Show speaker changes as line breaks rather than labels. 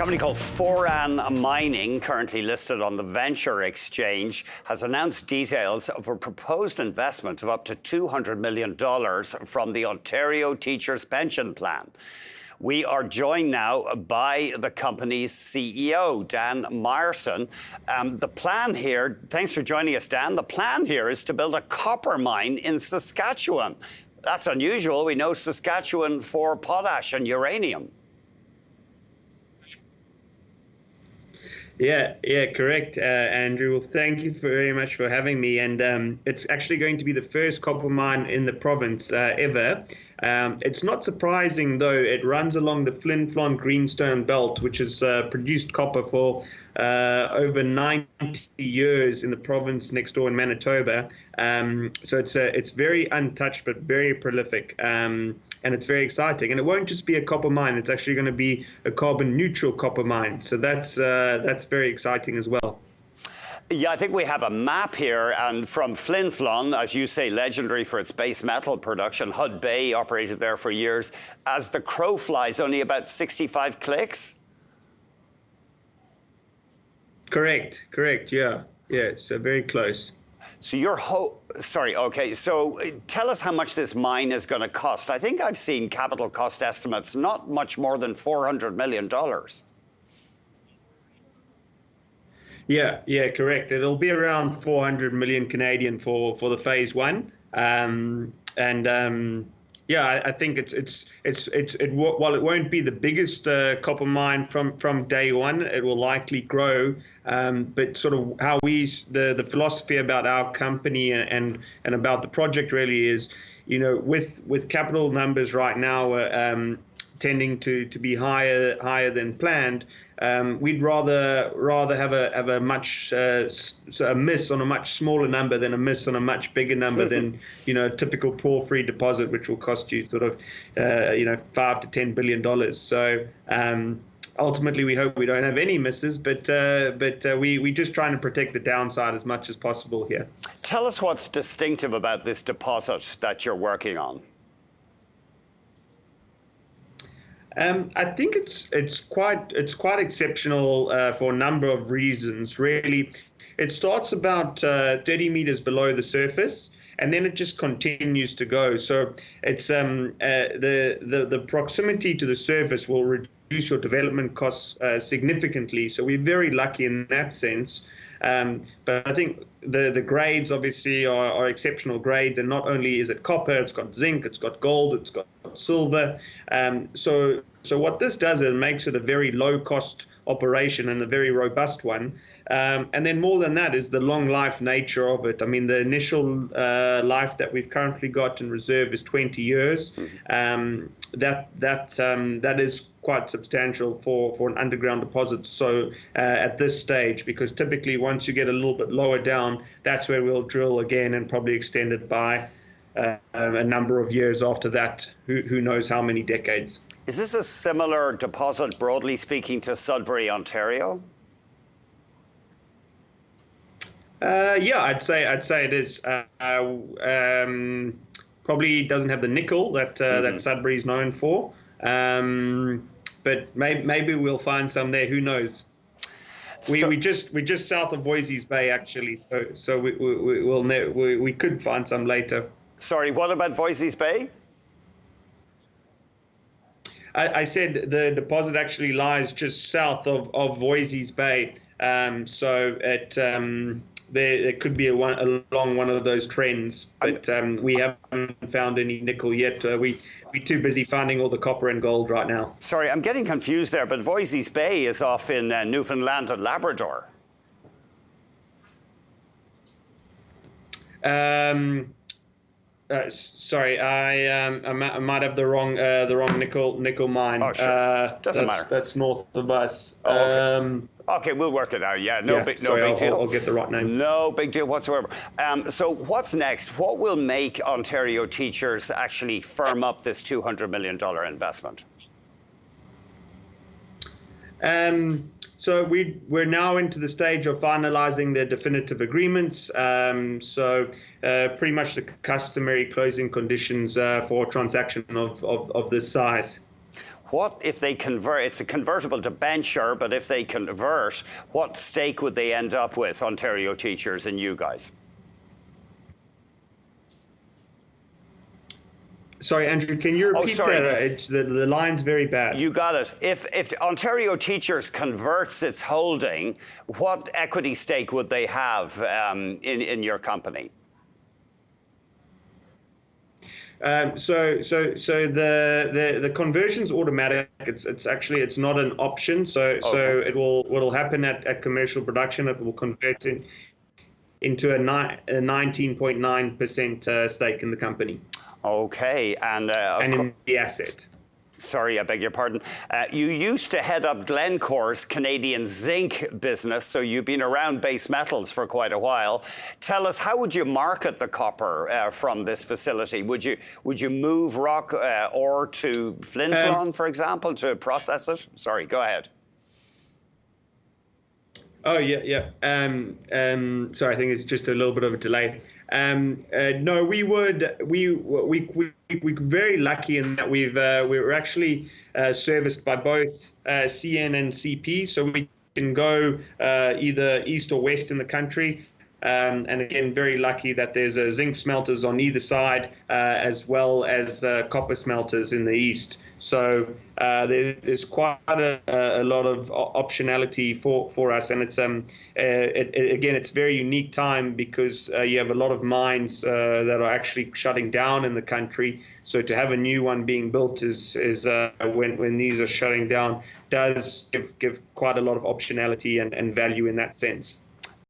company called Foran Mining, currently listed on the Venture Exchange, has announced details of a proposed investment of up to $200 million from the Ontario Teachers' Pension Plan. We are joined now by the company's CEO, Dan Myerson. The plan here, thanks for joining us, Dan. The plan here is to build a copper mine in Saskatchewan. That's unusual. We know Saskatchewan for potash and uranium.
Yeah, correct, Andrew. Well, thank you very much for having me. And it's actually going to be the first copper mine in the province ever. It's not surprising, though. It runs along the Flin Flon Greenstone Belt, which has produced copper for over 90 years in the province next door in Manitoba. So it's very untouched, but very prolific. And it's very exciting. And it won't just be a copper mine. It's actually going to be a carbon neutral copper mine. So that's very exciting as well.
Yeah, I think we have a map here, and from Flin Flon, as you say, legendary for its base metal production. Hud Bay operated there for years. As the crow flies, only about 65 clicks?
Correct, yeah, so very close.
So so tell us how much this mine is going to cost. I think I've seen capital cost estimates, not much more than $400 million.
Yeah, correct. It'll be around 400 million Canadian for the phase one. I think while it won't be the biggest copper mine from day one, it will likely grow. But sort of how the philosophy about our company and about the project really is, with capital numbers right now tending to be higher than planned. We'd rather have a miss on a much smaller number than a miss on a much bigger number than a typical porphyry deposit, which will cost you sort of $5 to $10 billion. So ultimately, we hope we don't have any misses, but we're just trying to protect the downside as much as possible here.
Tell us what's distinctive about this deposit that you're working on.
I think it's quite exceptional for a number of reasons. Really, it starts about 30 meters below the surface, and then it just continues to go. So it's the proximity to the surface will reduce your development costs significantly. So we're very lucky in that sense. But I think the grades obviously are exceptional grades, and not only is it copper, it's got zinc, it's got gold, it's got silver. So what this does, it makes it a very low-cost operation and a very robust one. And then more than that is the long life nature of it. I mean, the initial life that we've currently got in reserve is 20 years. That is quite substantial for an underground deposit. So at this stage, because typically once you get a little bit lower down, that's where we'll drill again and probably extend it by a number of years after that. Who knows how many decades.
Is this a similar deposit, broadly speaking, to Sudbury, Ontario?
Yeah, I'd say it is. Probably doesn't have the nickel that Sudbury's known for, but maybe we'll find some there. Who knows? We're just south of Voisey's Bay, actually, so we could find some later. Sorry,
what about Voisey's Bay?
I said the deposit actually lies just south of Voisey's Bay, so there could be along one of those trends, but we haven't found any nickel yet. We're too busy finding all the copper and gold right now.
Sorry, I'm getting confused there, but Voisey's Bay is off in Newfoundland and Labrador.
Sorry, I might have the wrong nickel mine.
Oh, sure. Doesn't matter.
That's north of us.
Oh, okay, we'll work it out. Yeah, no big deal.
I'll get the right name.
No big deal whatsoever. So what's next? What will make Ontario teachers actually firm up this $200 million investment?
So we're now into the stage of finalizing the definitive agreements. Pretty much the customary closing conditions for a transaction of this size.
What if they convert? It's a convertible debenture, but if they convert, what stake would they end up with, Ontario Teachers and you guys?
Sorry, Andrew, can you repeat that? The line's very bad.
You got it. If Ontario Teachers converts its holding, what equity stake would they have in your company?
So the conversion's automatic. It's not an option. So what'll happen at commercial production, it will convert into a 19.9% stake in the company.
Okay, and
in the asset.
Sorry, I beg your pardon. You used to head up Glencore's Canadian zinc business, so you've been around base metals for quite a while. Tell us, how would you market the copper from this facility? Would you move rock ore to Flin Flon, for example, to process it? Sorry, go ahead.
Oh yeah. Sorry, I think it's just a little bit of a delay. No, we're very lucky in that we're actually serviced by both CN and CP, so we can go either east or west in the country. And again, very lucky that there's zinc smelters on either side, as well as copper smelters in the east. So there's quite a lot of optionality for us, and it's again, it's a very unique time because you have a lot of mines that are actually shutting down in the country. So to have a new one being built is when these are shutting down does give quite a lot of optionality and value in that sense.